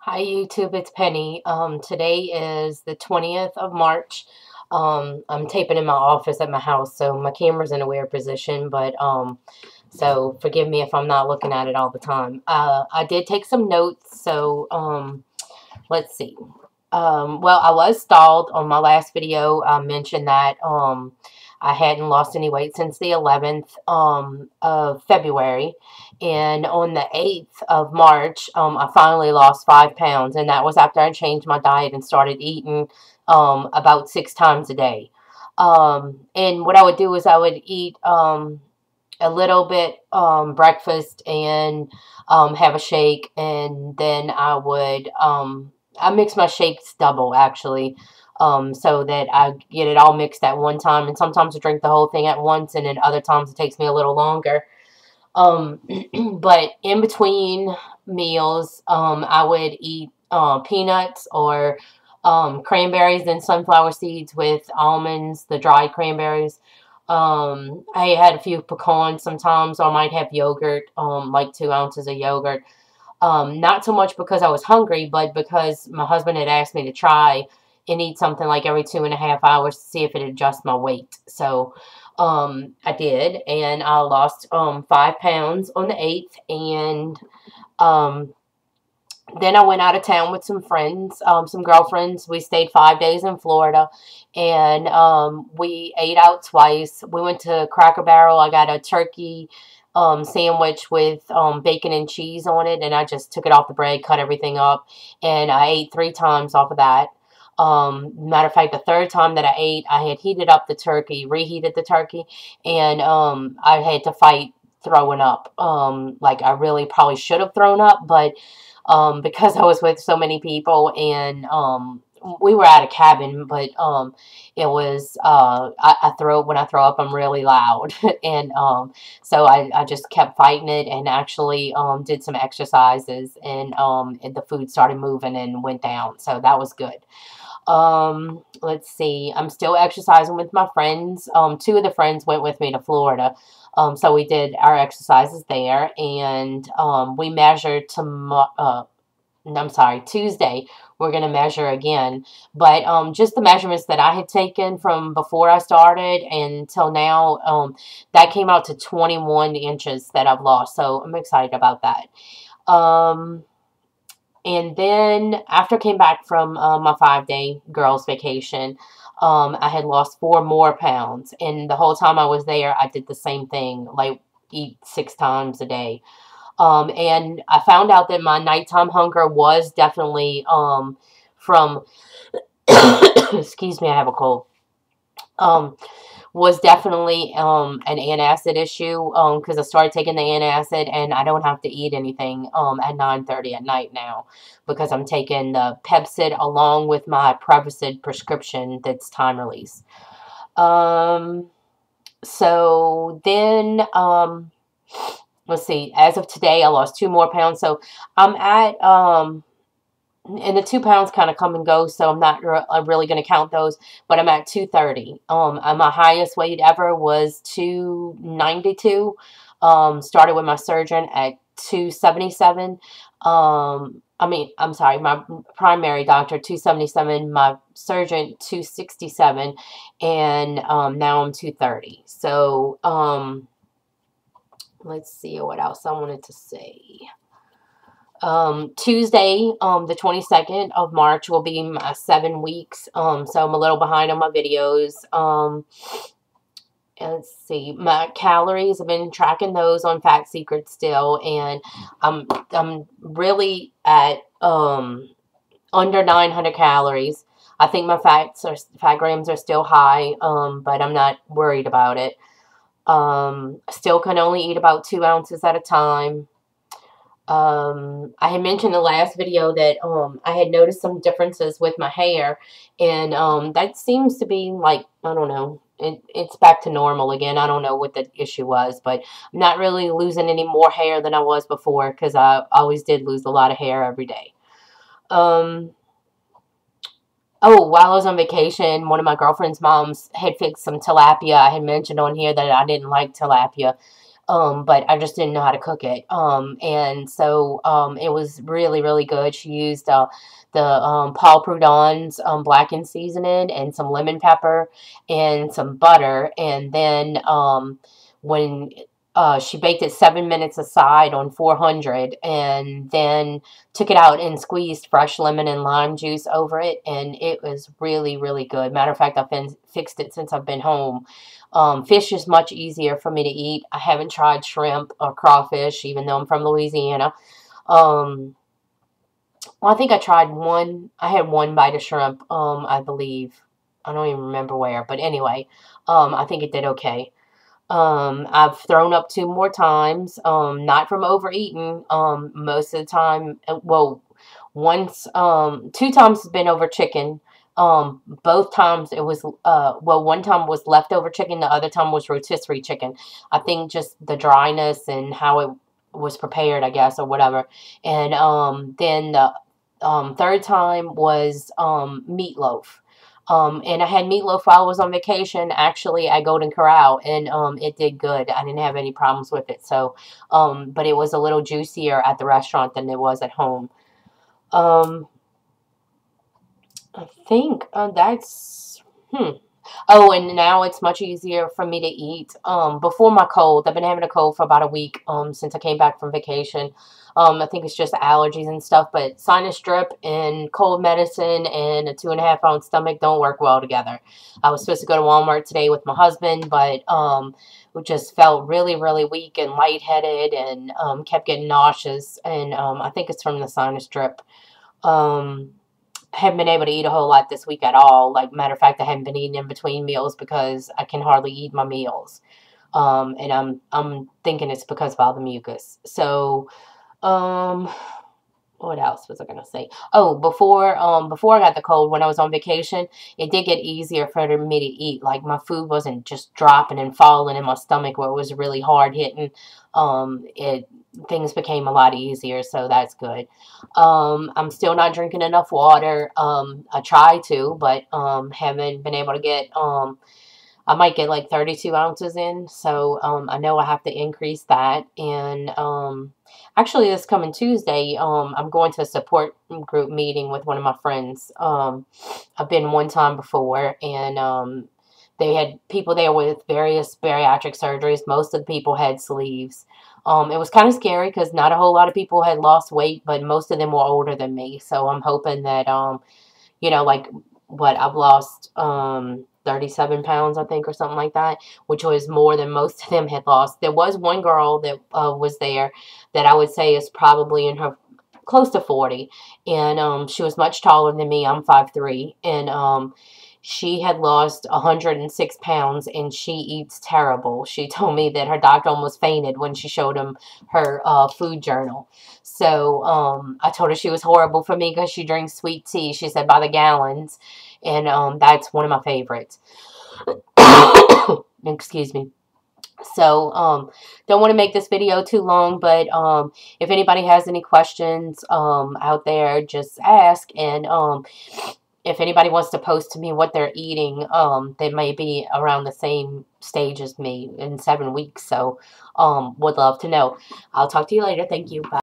Hi YouTube, it's Penny. Today is the 20th of March. I'm taping in my office at my house, so my camera's in a weird position, but so forgive me if I'm not looking at it all the time. I did take some notes, so let's see. Well, I was stalled on my last video. I mentioned that I hadn't lost any weight since the 11th of February. And on the 8th of March, I finally lost 5 pounds. And that was after I changed my diet and started eating about 6 times a day. And what I would do is I would eat a little bit breakfast and have a shake. And then I mix my shakes double, actually, so that I get it all mixed at one time. And sometimes I drink the whole thing at once, and then other times it takes me a little longer. Um, but in between meals, I would eat peanuts or cranberries and sunflower seeds with almonds, the dried cranberries. I had a few pecans sometimes, or I might have yogurt, like 2 ounces of yogurt. Not so much because I was hungry, but because my husband had asked me to try and eat something like every 2.5 hours to see if it adjusts my weight. So I did, and I lost 5 pounds on the 8th, and um, then I went out of town with some friends, some girlfriends. We stayed 5 days in Florida, and we ate out twice. We went to Cracker Barrel. I got a turkey sandwich with bacon and cheese on it, and I just took it off the bread, cut everything up, and I ate 3 times off of that. Matter of fact, the third time that I ate, I had heated up the turkey, reheated the turkey, and I had to fight throwing up. Like I really probably should have thrown up, but because I was with so many people and we were at a cabin, but it was I throw when I throw up, I'm really loud, and so I just kept fighting it and actually did some exercises, and the food started moving and went down, so that was good. Let's see. I'm still exercising with my friends. Two of the friends went with me to Florida. So we did our exercises there, and we measured I'm sorry, Tuesday. We're going to measure again, but just the measurements that I had taken from before I started until now, that came out to 21 inches that I've lost. So I'm excited about that. Um, and then after I came back from my 5 day girls vacation, I had lost 4 more pounds. And the whole time I was there, I did the same thing, like eat 6 times a day. And I found out that my nighttime hunger was definitely from, excuse me, I have a cold. Um, was definitely an antacid issue because I started taking the antacid, and I don't have to eat anything at 9:30 at night now because I'm taking the Pepcid along with my Prevacid prescription that's time release. Um, so then let's see, as of today I lost 2 more pounds, so I'm at and the 2 pounds kind of come and go, so I'm not really going to count those, but I'm at 230. My highest weight ever was 292. Started with my surgeon at 277. I'm sorry, my primary doctor, 277, my surgeon, 267, and now I'm 230. So, let's see what else I wanted to say. Tuesday, the 22nd of March will be my 7 weeks. So I'm a little behind on my videos. Let's see, my calories, I've been tracking those on Fat Secret still, and I'm really at under 900 calories. I think my fat grams are still high, but I'm not worried about it. Still can only eat about 2 ounces at a time. I had mentioned in the last video that I had noticed some differences with my hair, and that seems to be like, I don't know, it's back to normal again. I don't know what the issue was, but I'm not really losing any more hair than I was before because I always did lose a lot of hair every day. Oh, while I was on vacation, one of my girlfriend's moms had fixed some tilapia. I had mentioned on here that I didn't like tilapia. but I just didn't know how to cook it. And so it was really, really good. She used the Paul Prudhon's blackened seasoning and some lemon pepper and some butter. And then when she baked it 7 minutes aside on 400, and then took it out and squeezed fresh lemon and lime juice over it, and it was really, really good. Matter of fact, I've been fixed it since I've been home. Fish is much easier for me to eat. I haven't tried shrimp or crawfish, even though I'm from Louisiana. Um, well, I think I tried one. I had one bite of shrimp, I believe. I don't even remember where, but anyway, I think it did okay. I've thrown up 2 more times, not from overeating, most of the time, well, once, 2 times it's been over chicken. Both times it was, well, one time was leftover chicken, the other time was rotisserie chicken. I think just the dryness and how it was prepared, I guess, or whatever. And, then the, third time was, meatloaf. And I had meatloaf while I was on vacation, actually, at Golden Corral, and it did good. I didn't have any problems with it. So, but it was a little juicier at the restaurant than it was at home. Um, I think that's, Oh, and now it's much easier for me to eat. Before my cold, I've been having a cold for about a week, since I came back from vacation. I think it's just allergies and stuff, but sinus drip and cold medicine and a 2.5 ounce stomach don't work well together. I was supposed to go to Walmart today with my husband, but, we just felt really, really weak and lightheaded, and, kept getting nauseous, and, I think it's from the sinus drip. Um, haven't been able to eat a whole lot this week at all. Like, matter of fact, I haven't been eating in between meals because I can hardly eat my meals. And I'm thinking it's because of all the mucus. So, um, what else was I gonna say? Oh, before I got the cold, when I was on vacation, it did get easier for me to eat. Like, my food wasn't just dropping and falling in my stomach where it was really hard hitting. It Things became a lot easier, so that's good. I'm still not drinking enough water. I try to, but haven't been able to get I might get like 32 ounces in, so I know I have to increase that. And actually, this coming Tuesday, I'm going to a support group meeting with one of my friends. I've been one time before, and they had people there with various bariatric surgeries. Most of the people had sleeves. It was kind of scary because not a whole lot of people had lost weight, but most of them were older than me. So I'm hoping that like what I've lost 37 pounds, I think, or something like that, which was more than most of them had lost. There was one girl that was there that I would say is probably in her close to 40, and she was much taller than me. I'm 5'3", and she had lost 106 pounds, and she eats terrible. She told me that her doctor almost fainted when she showed him her food journal. So I told her she was horrible for me because she drinks sweet tea, she said, by the gallons, and that's one of my favorites. Excuse me. So, don't want to make this video too long, but if anybody has any questions out there, just ask. And if anybody wants to post to me what they're eating, they may be around the same stage as me in 7 weeks. So, would love to know. I'll talk to you later. Thank you. Bye.